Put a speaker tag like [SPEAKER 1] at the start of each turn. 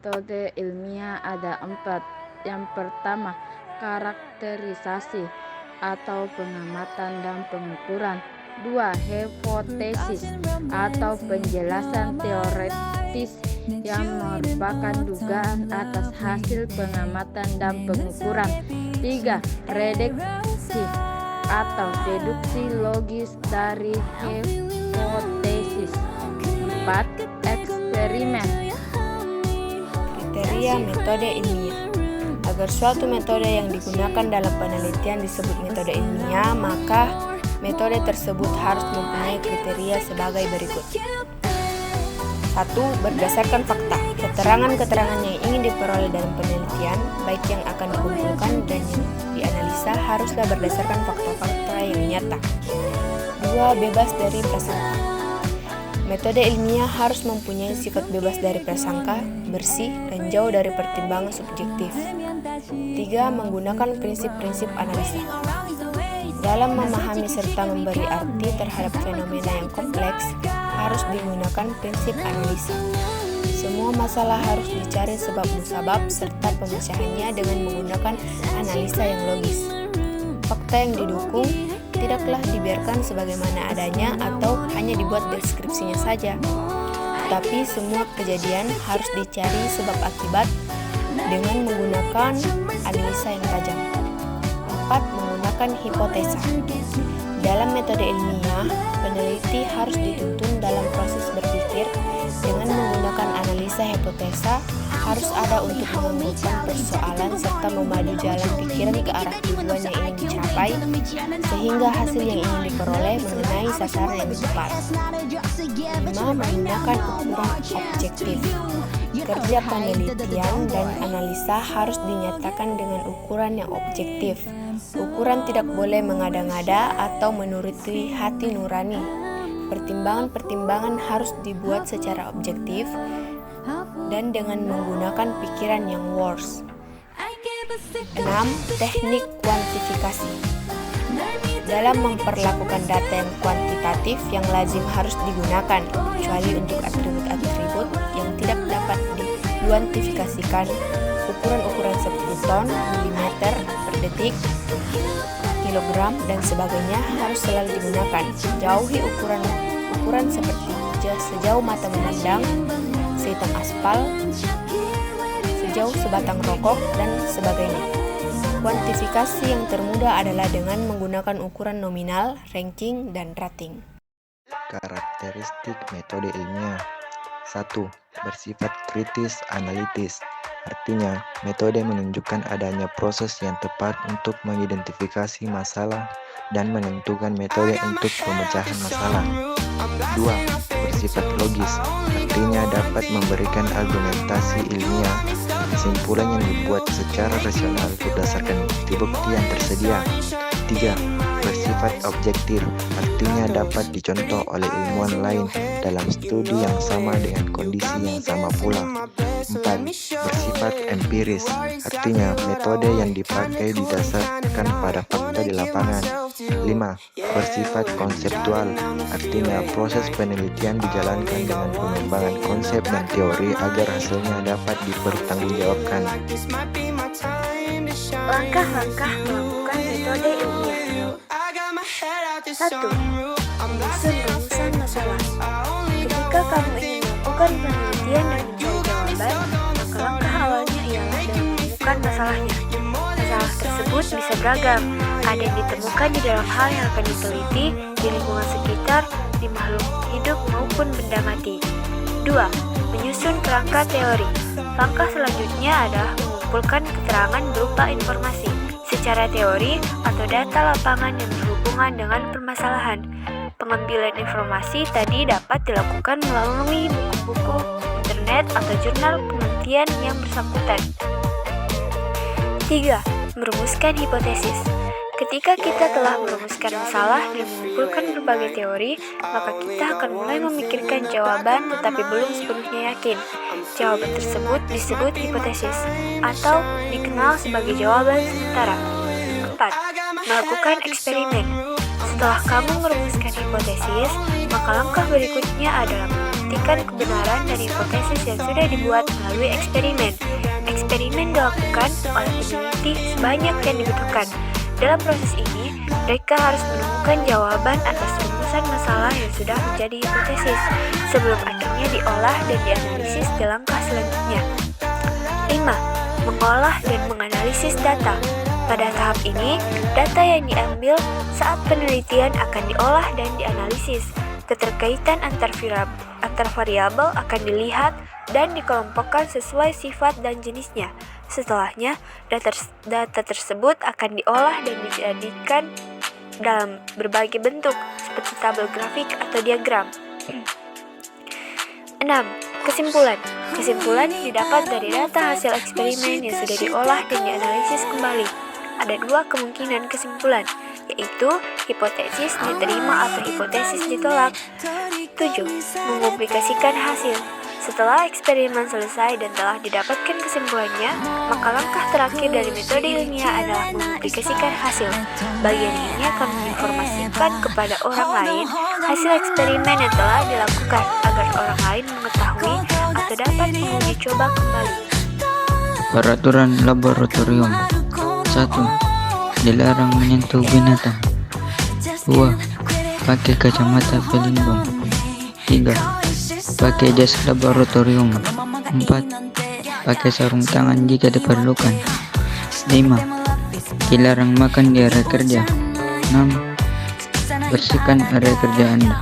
[SPEAKER 1] metode ilmiah ada 4. Yang pertama, karakterisasi atau pengamatan dan pengukuran. 2. Hipotesis atau penjelasan teoretis yang merupakan dugaan atas hasil pengamatan dan pengukuran. 3. Reduksi atau deduksi logis dari hipotesis. 4. Eksperimen.
[SPEAKER 2] Kriteria metode ilmiah. Agar suatu metode yang digunakan dalam penelitian disebut metode ilmiah, maka metode tersebut harus mempunyai kriteria sebagai berikut. 1. Berdasarkan fakta. Keterangan-keterangan yang ingin diperoleh dalam penelitian, baik yang akan dikumpulkan dan yang dianalisa, haruslah berdasarkan fakta-fakta yang nyata. 2. Bebas dari prasangka. Metode ilmiah harus mempunyai sifat bebas dari prasangka, bersih, dan jauh dari pertimbangan subjektif. 3. Menggunakan prinsip-prinsip analisa. Dalam memahami serta memberi arti terhadap fenomena yang kompleks, harus digunakan prinsip analisa. Semua masalah harus dicari sebab musabab serta pemecahannya dengan menggunakan analisa yang logis. Fakta yang didukung tidaklah dibiarkan sebagaimana adanya atau hanya dibuat deskripsinya saja, tapi semua kejadian harus dicari sebab akibat dengan menggunakan analisa yang tajam. 4. Menggunakan hipotesa. Dalam metode ilmiah, peneliti harus dituntun dalam proses berpikir dengan menggunakan analisa hipotesa, harus ada untuk menentukan persoalan serta memadu jalan pikiran ke arah tujuan yang ingin dicapai, sehingga hasil yang ingin diperoleh mengenai sasaran yang tepat. 5. Menggunakan ukuran objektif. Kerja penelitian dan analisa harus dinyatakan dengan ukuran yang objektif. Ukuran tidak boleh mengada-ngada atau menuruti hati nurani. Pertimbangan-pertimbangan harus dibuat secara objektif dan dengan menggunakan pikiran yang waras. 6. Teknik kuantifikasi. Dalam memperlakukan data yang kuantitatif yang lazim harus digunakan, kecuali untuk atribut-atribut yang tidak dapat dikuantifikasikan. Ukuran-ukuran seperti ton, milimeter per detik, kilogram, dan sebagainya harus selalu digunakan. Jauhi ukuran seperti sejauh mata memandang, sehitam aspal, sejauh sebatang rokok, dan sebagainya. Kuantifikasi yang termudah adalah dengan menggunakan ukuran nominal, ranking, dan rating.
[SPEAKER 3] Karakteristik metode ilmiah. 1. Bersifat kritis analitis. Artinya, metode menunjukkan adanya proses yang tepat untuk mengidentifikasi masalah dan menentukan metode untuk pemecahan masalah. 2. Bersifat logis. Artinya dapat memberikan argumentasi ilmiah, kesimpulan yang dibuat secara rasional berdasarkan bukti-bukti yang tersedia. 3. Bersifat objektif, artinya dapat dicontoh oleh ilmuwan lain dalam studi yang sama dengan kondisi yang sama pula. 4. Bersifat empiris, artinya metode yang dipakai didasarkan pada fakta di lapangan. 5. Bersifat konseptual, artinya proses penelitian dijalankan dengan pengembangan konsep dan teori agar hasilnya dapat dipertanggungjawabkan.
[SPEAKER 4] Langkah-langkah melakukan metode ilmiah. 1. Menyusun rumusan masalah. Ketika kamu ingin melakukan penelitian dan mencari jawaban, maka langkah awalnya ialah dengan menemukan masalahnya. Masalah tersebut bisa beragam, ada yang ditemukan di dalam hal yang akan diteliti, di lingkungan sekitar, di makhluk hidup maupun benda mati. 2. Menyusun kerangka teori. Langkah selanjutnya adalah mengumpulkan keterangan berupa informasi secara teori atau data lapangan yang berhubungan dengan permasalahan. Pengambilan informasi tadi dapat dilakukan melalui buku-buku, internet, atau jurnal penelitian yang bersangkutan. 3. Merumuskan hipotesis. Ketika kita telah merumuskan masalah dan mengumpulkan berbagai teori, maka kita akan mulai memikirkan jawaban tetapi belum sepenuhnya yakin. Jawaban tersebut disebut hipotesis atau dikenal sebagai jawaban sementara. 4. Melakukan eksperimen. Setelah kamu merumuskan hipotesis, maka langkah berikutnya adalah
[SPEAKER 2] membuktikan kebenaran dari hipotesis yang sudah dibuat melalui eksperimen. Eksperimen dilakukan oleh peneliti sebanyak yang dibutuhkan. Dalam proses ini, mereka harus menemukan jawaban atas rumusan masalah yang sudah menjadi hipotesis sebelum akhirnya diolah dan dianalisis di langkah selanjutnya. 5. Mengolah dan menganalisis data. Pada tahap ini, data yang diambil saat penelitian akan diolah dan dianalisis. Keterkaitan antar variabel akan dilihat dan dikelompokkan sesuai sifat dan jenisnya. Setelahnya, data tersebut akan diolah dan dijadikan dalam berbagai bentuk seperti tabel grafik atau diagram. 6. Kesimpulan. Kesimpulan didapat dari data hasil eksperimen yang sudah diolah dan dianalisis kembali. Ada dua kemungkinan kesimpulan, yaitu hipotesis diterima atau hipotesis ditolak. 7. Mempublikasikan hasil. Setelah eksperimen selesai dan telah didapatkan kesimpulannya, maka langkah terakhir dari metode ilmiah adalah mempublikasikan hasil. Bagian ini akan menginformasikan kepada orang lain hasil eksperimen yang telah dilakukan agar orang lain mengetahui atau dapat menguji coba kembali.
[SPEAKER 5] Peraturan laboratorium. 1. Dilarang menyentuh binatang. 2. Pakai kacamata pelindung. 3. Pakai jas laboratorium. 4. Pakai sarung tangan jika diperlukan. 5. Dilarang makan di area kerja. 6. Bersihkan area kerja Anda.